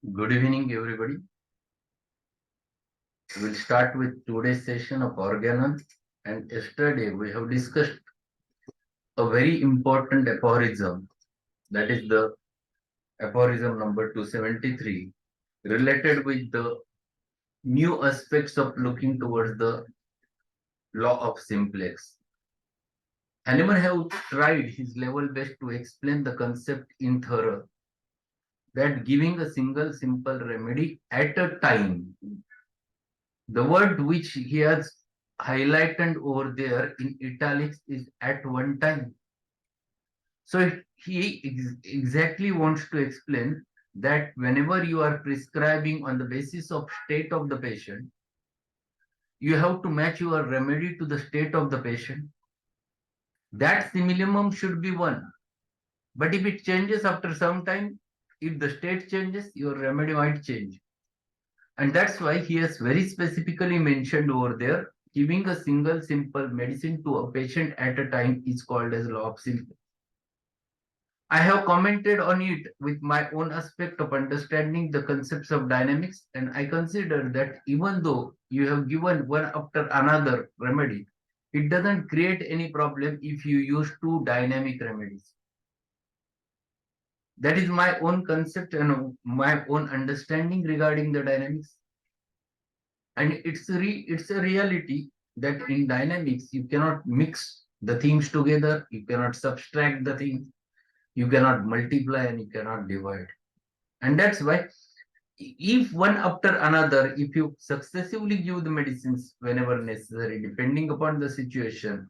Good evening, everybody. We'll start with today's session of Organon. And yesterday we have discussed a very important aphorism, that is the aphorism number 273, related with the new aspects of looking towards the law of simplex. Hahnemann have tried his level best to explain the concept in thorough that giving a single simple remedy at a time. The word which he has highlighted over there in italics is at one time. So he exactly wants to explain that whenever you are prescribing on the basis of state of the patient, you have to match your remedy to the state of the patient. That minimum should be one. But if it changes after some time, if the state changes, your remedy might change. And that's why he has very specifically mentioned over there, giving a single simple medicine to a patient at a time is called as law of simplex. I have commented on it with my own aspect of understanding the concepts of dynamics, and I consider that even though you have given one after another remedy, it doesn't create any problem if you use two dynamic remedies. That is my own concept and my own understanding regarding the dynamics. And it's a reality that in dynamics you cannot mix the things together, you cannot subtract the things, you cannot multiply and you cannot divide. And that's why if one after another, if you successively give the medicines whenever necessary, depending upon the situation,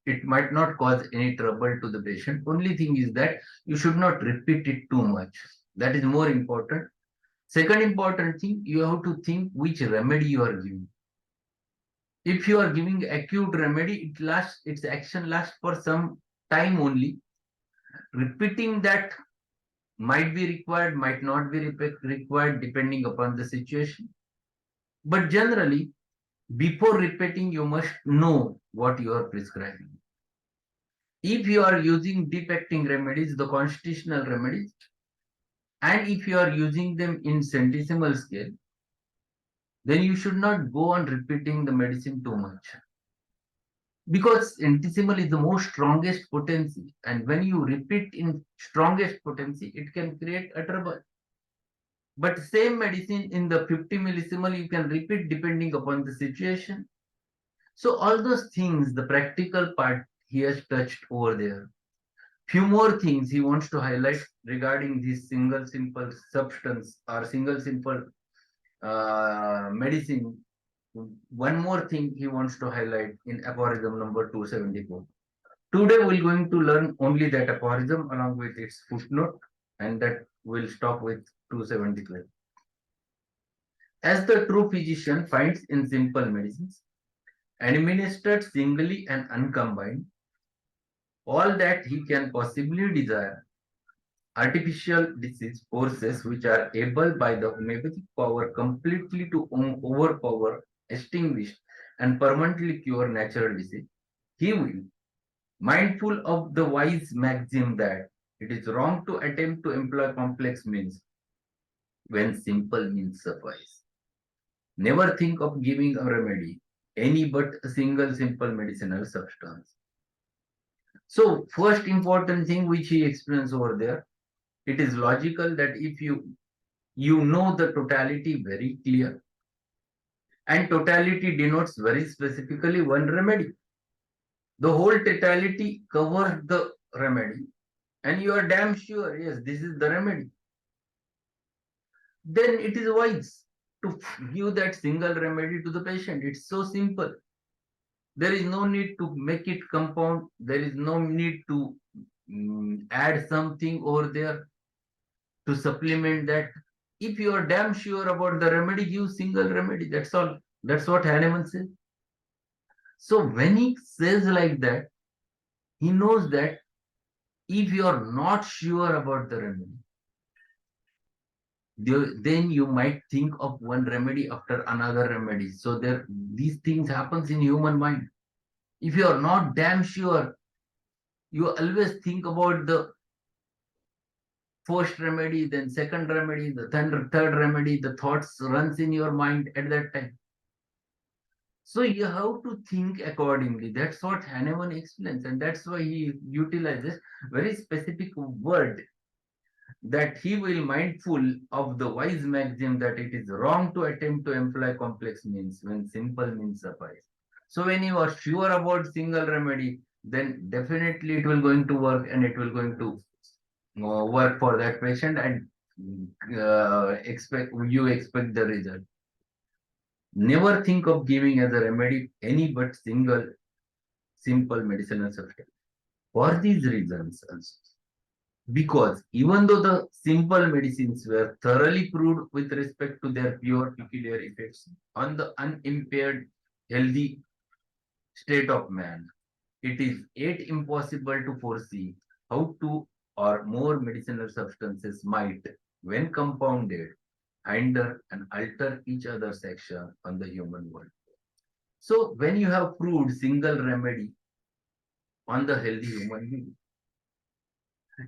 it might not cause any trouble to the patient. Only thing is that you should not repeat it too much. That is more important. Second important thing, you have to think which remedy you are giving. If you are giving acute remedy, its action lasts for some time only. Repeating that might be required, might not be required depending upon the situation. But generally, before repeating, you must know what you are prescribing. If you are using deep acting remedies, the constitutional remedies, and if you are using them in centesimal scale, then you should not go on repeating the medicine too much. Because centesimal is the most strongest potency, and when you repeat in strongest potency, it can create a trouble. But same medicine in the 50 millisimal, you can repeat depending upon the situation. So all those things, the practical part he has touched over there. Few more things he wants to highlight regarding this single simple substance or single simple medicine. One more thing he wants to highlight in aphorism number 274. Today we're going to learn only that aphorism along with its footnote, and that will stop with 273. As the true physician finds in simple medicines, administered singly and uncombined, all that he can possibly desire, artificial disease forces which are able by the homeopathic power completely to overpower, extinguish, and permanently cure natural disease, he will, mindful of the wise maxim that it is wrong to attempt to employ complex means when simple means suffice. Never think of giving a remedy, any but a single simple medicinal substance. So, first important thing which he explains over there, it is logical that if you know the totality very clear, and totality denotes very specifically one remedy. The whole totality covers the remedy, and you are damn sure, yes, this is the remedy. Then it is wise to give that single remedy to the patient. It's so simple. There is no need to make it compound. There is no need to add something over there to supplement that. If you are damn sure about the remedy, give single remedy. That's all. That's what Hahnemann says. So when he says like that, he knows that if you are not sure about the remedy, then you might think of one remedy after another remedy. So these things happens in human mind. If you are not damn sure, you always think about the first remedy, then second remedy, the third remedy, the thoughts runs in your mind at that time. So you have to think accordingly. That's what Hahnemann explains, and that's why he utilizes very specific word, that he will mindful of the wise maxim that it is wrong to attempt to employ complex means when simple means suffice. So when you are sure about single remedy, then definitely it will going to work, and it will going to work for that patient, and expect the result. Never think of giving as a remedy any but single simple medicinal substance. For these reasons also, because even though the simple medicines were thoroughly proved with respect to their pure peculiar effects on the unimpaired healthy state of man, it is yet impossible to foresee how two or more medicinal substances might, when compounded, hinder and alter each other's action on the human world. So when you have proved single remedy on the healthy human being,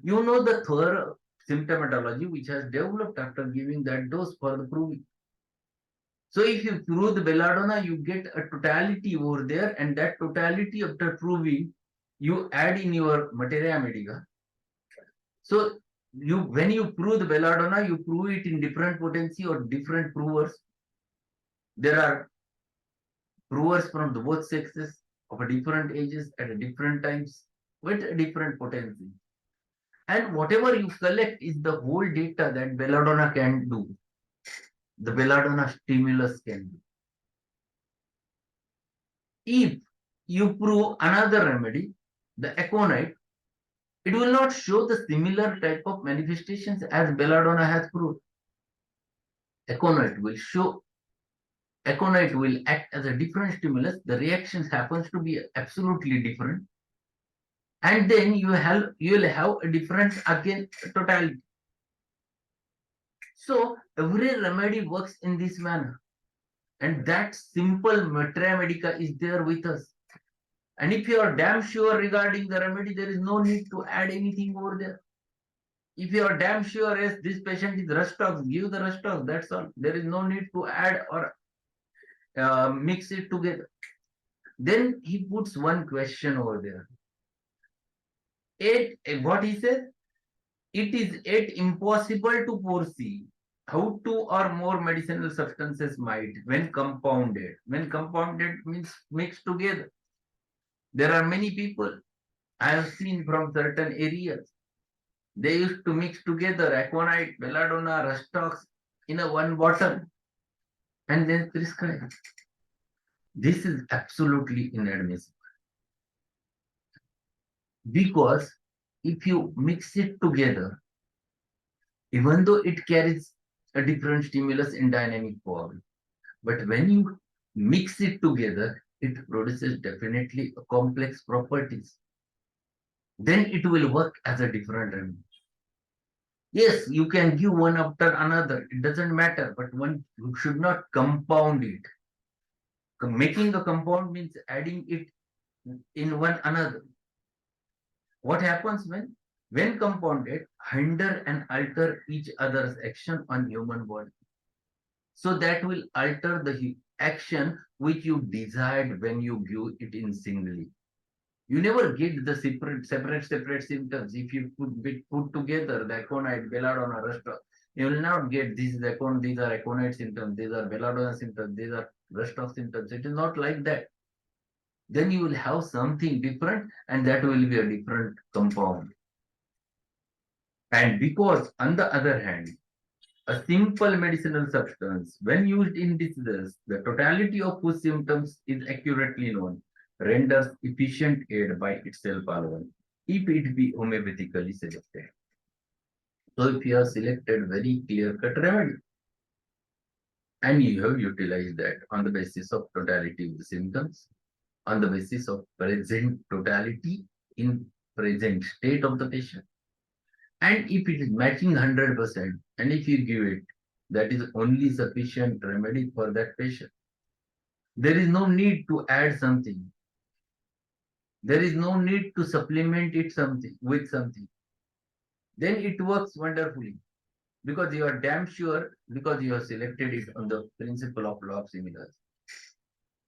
you know the thorough symptomatology which has developed after giving that dose for the proving. So if you prove the belladonna, you get a totality over there, and that totality after proving, you add in your materia medica. So when you prove the belladonna, you prove it in different potency or different provers. There are provers from the both sexes of a different ages at a different times with a different potency. And whatever you collect is the whole data that belladonna can do. The belladonna stimulus can do. If you prove another remedy, the aconite, it will not show the similar type of manifestations as belladonna has proved. Aconite will act as a different stimulus. The reactions happens to be absolutely different, and then you will have a different again totality. So every remedy works in this manner, and that simple materia medica is there with us. And if you are damn sure regarding the remedy, there is no need to add anything over there. If you are damn sure, yes, this patient is Rustox, give the Rustox. That's all. There is no need to add or mix it together. Then he puts one question over there. What he says? It is yet impossible to foresee how two or more medicinal substances might, when compounded means mixed together. There are many people I have seen from certain areas. They used to mix together aconite, belladonna, rustox in a one bottle and then prescribe. This is absolutely inadmissible, because if you mix it together, even though it carries a different stimulus in dynamic form, but when you mix it together, it produces definitely a complex properties. Then it will work as a different remedy. Yes, you can give one after another. It doesn't matter, but one you should not compound it. Making a compound means adding it in one another. What happens when compounded, hinder and alter each other's action on human body. So that will alter the action which you desired when you give it in singly. You never get the separate symptoms. If you put together the aconite, belladonna, rustox, you will not get these are aconite symptoms, these are belladonna symptoms, these are rustox symptoms. It is not like that. Then you will have something different, and that will be a different compound. And because, on the other hand, a simple medicinal substance, when used in diseases, the totality of whose symptoms is accurately known, renders efficient aid by itself alone, if it be homeopathically selected. So if you have selected very clear-cut remedy, and you have utilized that on the basis of totality of the symptoms, on the basis of present totality in present state of the patient, and if it is matching 100%, and if you give it, that is only sufficient remedy for that patient. There is no need to add something. There is no need to supplement it with something. then it works wonderfully because you are damn sure because you have selected it on the principle of law of similars.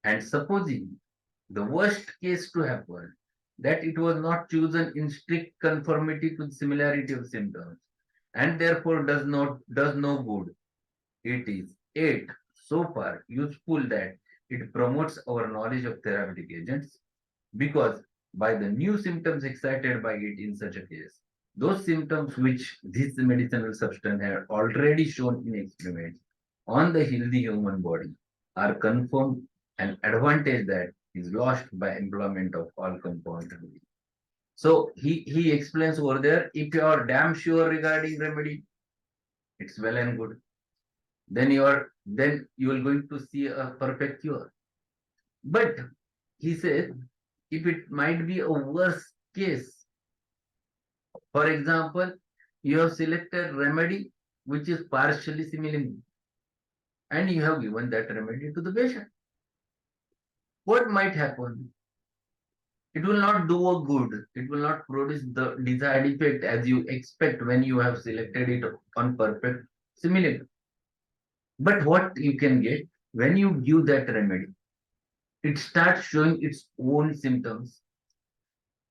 And supposing the worst case to happen that it was not chosen in strict conformity to the similarity of symptoms and therefore does no good. It is eight so far useful that it promotes our knowledge of therapeutic agents because by the new symptoms excited by it in such a case, those symptoms which this medicinal substance had already shown in experiments on the healthy human body are confirmed, an advantage that is lost by employment of all compound remedy. So he explains over there, if you are damn sure regarding remedy, it's well and good. Then you are going to see a perfect cure. But he says, if it might be a worse case, for example, you have selected remedy which is partially similar and you have given that remedy to the patient. What might happen? It will not do a good. It will not produce the desired effect as you expect when you have selected it on perfect similar. But what you can get when you give that remedy, it starts showing its own symptoms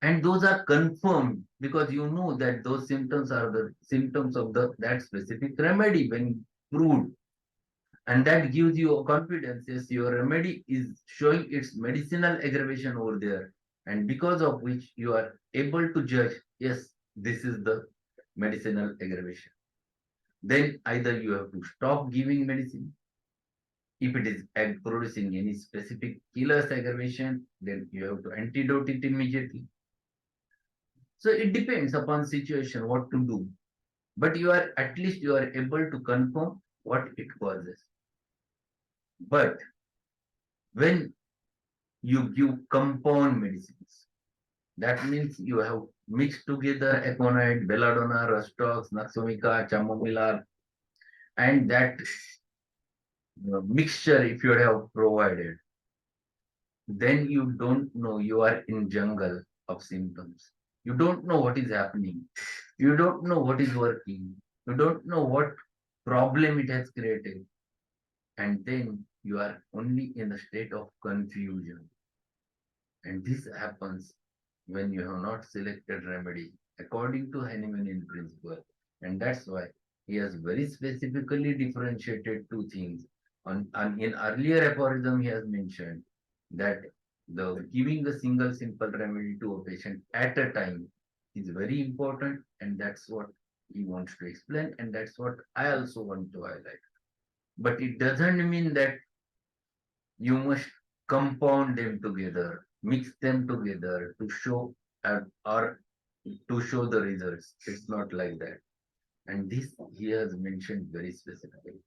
and those are confirmed because you know that those symptoms are the symptoms of that specific remedy when proved, and that gives you a confidence. Yes, your remedy is showing its medicinal aggravation over there, and because of which you are able to judge, yes, this is the medicinal aggravation. Then either you have to stop giving medicine. If it is producing any specific killer's aggravation, then you have to antidote it immediately. So it depends upon situation what to do. But you are at least you are able to confirm what it causes. But when you give compound medicines, that means you have mixed together aconite, belladonna, rustox, naxomica, chamomilla, and that mixture if you have provided, then you don't know you are in jungle of symptoms. You don't know what is happening. You don't know what is working. You don't know what problem it has created. And then you are only in a state of confusion. And this happens when you have not selected remedy according to Hahnemannian principle. And that's why he has very specifically differentiated two things. In earlier aphorism, he has mentioned that the giving a single simple remedy to a patient at a time is very important, and that's what he wants to explain, and that's what I also want to highlight. But it doesn't mean that you must compound them together, mix them together to show or to show the results. It's not like that. And this he has mentioned very specifically.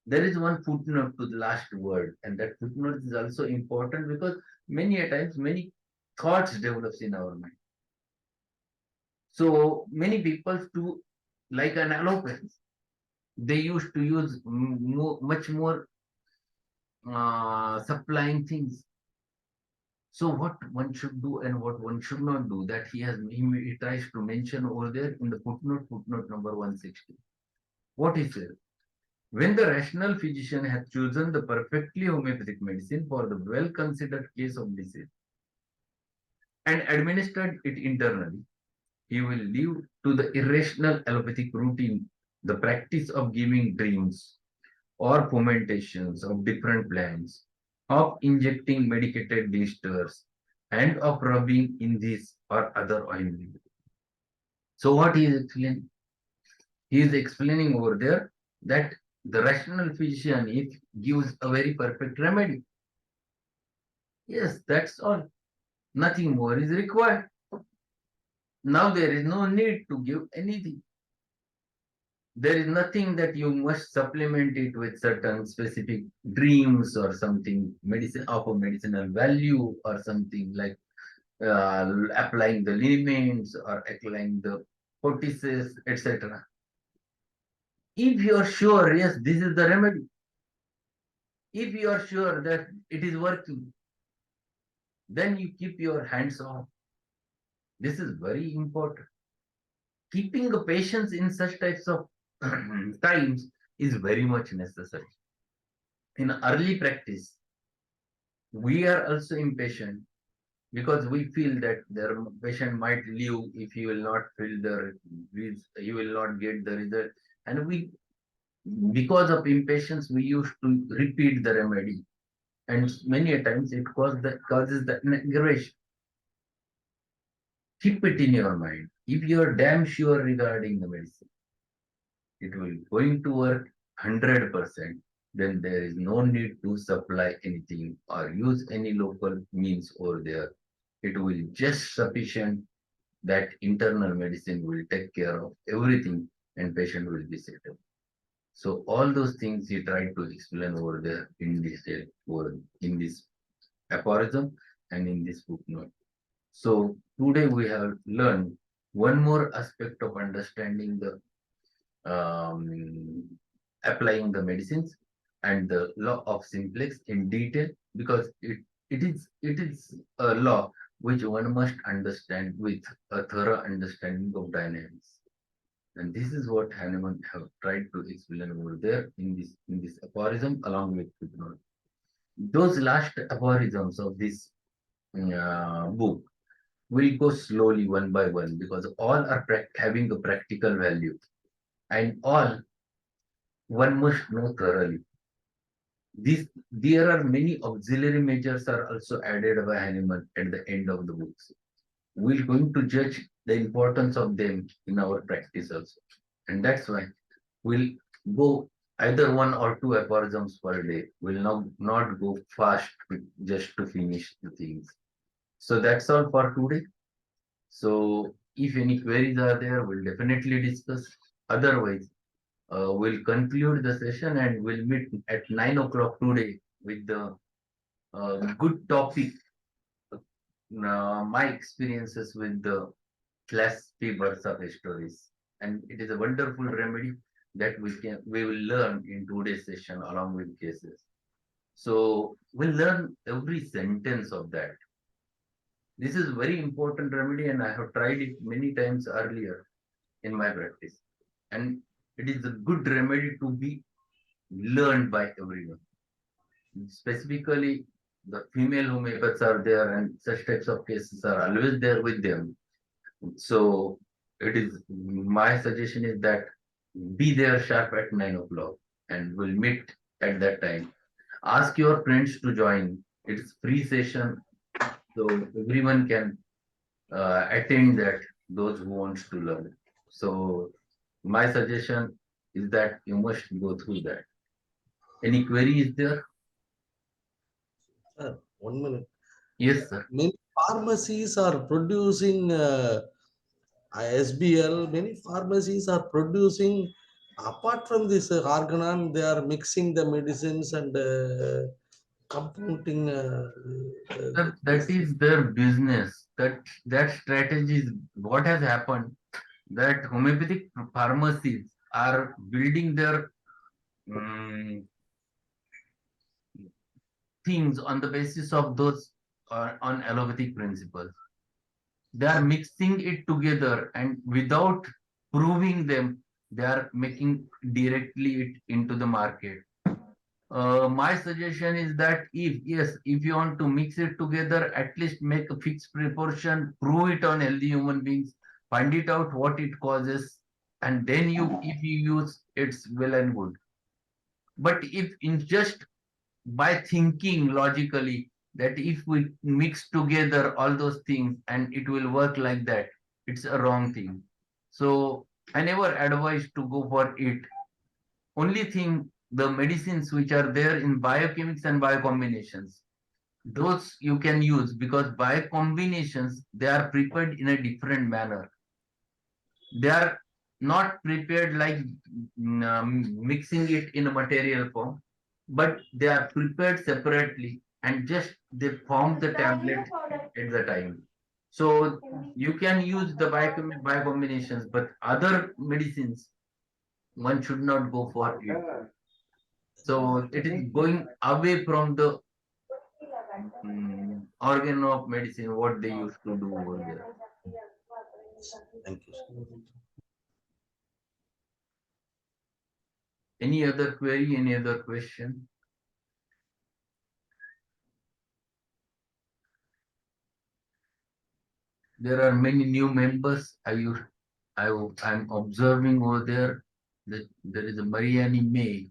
There is one footnote to the last word, and that footnote is also important because many a times many thoughts develops in our mind. So many people do like an allopathy. They used to use much more supplying things. So what one should do and what one should not do, that he tries to mention over there in the footnote number 160. What he says, when the rational physician hath chosen the perfectly homeopathic medicine for the well-considered case of disease and administered it internally, he will leave to the irrational allopathic routine the practice of giving dreams or fomentations of different plants, of injecting medicated blisters, and of rubbing in this or other ointment. So what he is explaining? He is explaining over there that the rational physician if gives a very perfect remedy. Yes, that's all. Nothing more is required. Now there is no need to give anything. There is nothing that you must supplement it with certain specific dreams or something medicine of a medicinal value or something like applying the liniments or applying the poultices, etc. If you are sure, yes, this is the remedy. If you are sure that it is working, then you keep your hands off. This is very important. keeping the patience in such types of times is very much necessary. In early practice, we are also impatient because we feel that their patient might leave if he will not fill the he will not get the result, and we, because of impatience, we used to repeat the remedy, and many a times it causes the aggravation. Keep it in your mind. If you are damn sure regarding the medicine, it will going to work 100%, then there is no need to supply anything or use any local means over there. It will just sufficient that internal medicine will take care of everything and patient will be settled. So all those things he tried to explain over there in this or in this aphorism and in this footnote. So today we have learned one more aspect of understanding the applying the medicines and the law of simplex in detail, because it is a law which one must understand with a thorough understanding of dynamics. And this is what Hahnemann have tried to explain over there in this aphorism along with footnote. Those last aphorisms of this book will go slowly one by one because all are having a practical value and all one must know thoroughly. There are many auxiliary measures are also added by Hahnemann at the end of the books. We're going to judge the importance of them in our practice also. And that's why we'll go either one or two aphorisms per day. We'll not go fast just to finish the things. So that's all for today. So if any queries are there, we'll definitely discuss. Otherwise, we'll conclude the session and we'll meet at 9 o'clock today with the good topic, my experiences with the class fevers of stories. And it is a wonderful remedy that we will learn in today's session along with cases. So we'll learn every sentence of that. This is very important remedy and I have tried it many times earlier in my practice. And it is a good remedy to be learned by everyone. Specifically, the female homeopaths are there and such types of cases are always there with them. So it is my suggestion is that be there sharp at 9 o'clock and we'll meet at that time. Ask your friends to join. It's free session, so everyone can attend that. Those who wants to learn. So my suggestion is that you must go through that. Any query is there? Sir, 1 minute. Yes, sir. Many pharmacies are producing SBL. Many pharmacies are producing, apart from this Organon, they are mixing the medicines and compounding That this. is their business. That strategy is what has happened. That homeopathic pharmacies are building their um, things on the basis of those on allopathic principles. They are mixing it together and without proving them, they are making directly it into the market. My suggestion is that if you want to mix it together, at least make a fixed proportion, prove it on healthy human beings, find it out what it causes, and then if you use, it's well and good. But if in just by thinking logically that if we mix together all those things and it will work like that, it's a wrong thing. So I never advise to go for it. Only thing, the medicines which are there in biochemics and biocombinations, those you can use because biocombinations, they are prepared in a different manner. They are not prepared like mixing it in a material form, but they are prepared separately and just they form the tablet at the time. So you can use the biocombinations, but other medicines, one should not go for it. So it is going away from the organ of medicine, what they used to do over there. Thank you, sir. Any other query, any other question? There are many new members. I'm observing over there that there is a Mariani May.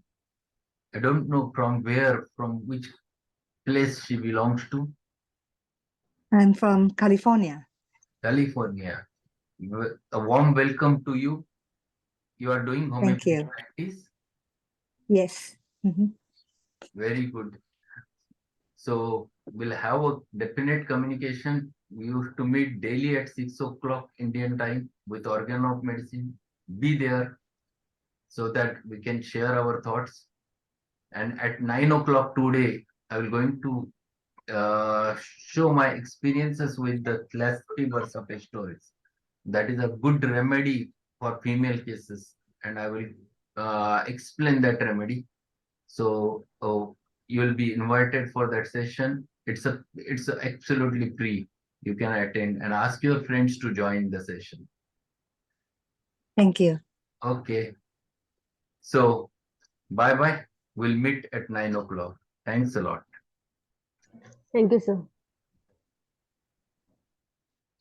I don't know from where, from which place she belongs to. I'm from California. California. A warm welcome to you. You are doing Thank homeopathy you. practice. Yes. Mhm. Very good. So we'll have a definite communication. We used to meet daily at 6 o'clock Indian time with Organ of Medicine. Be there so that we can share our thoughts. And at 9 o'clock today, I will going to show my experiences with the class fibers of stories. That is a good remedy for female cases, and I will explain that remedy. So you will be invited for that session. It's absolutely free. You can attend and ask your friends to join the session. Thank you. Okay. So bye bye. We'll meet at 9 o'clock. Thanks a lot. Thank you, sir.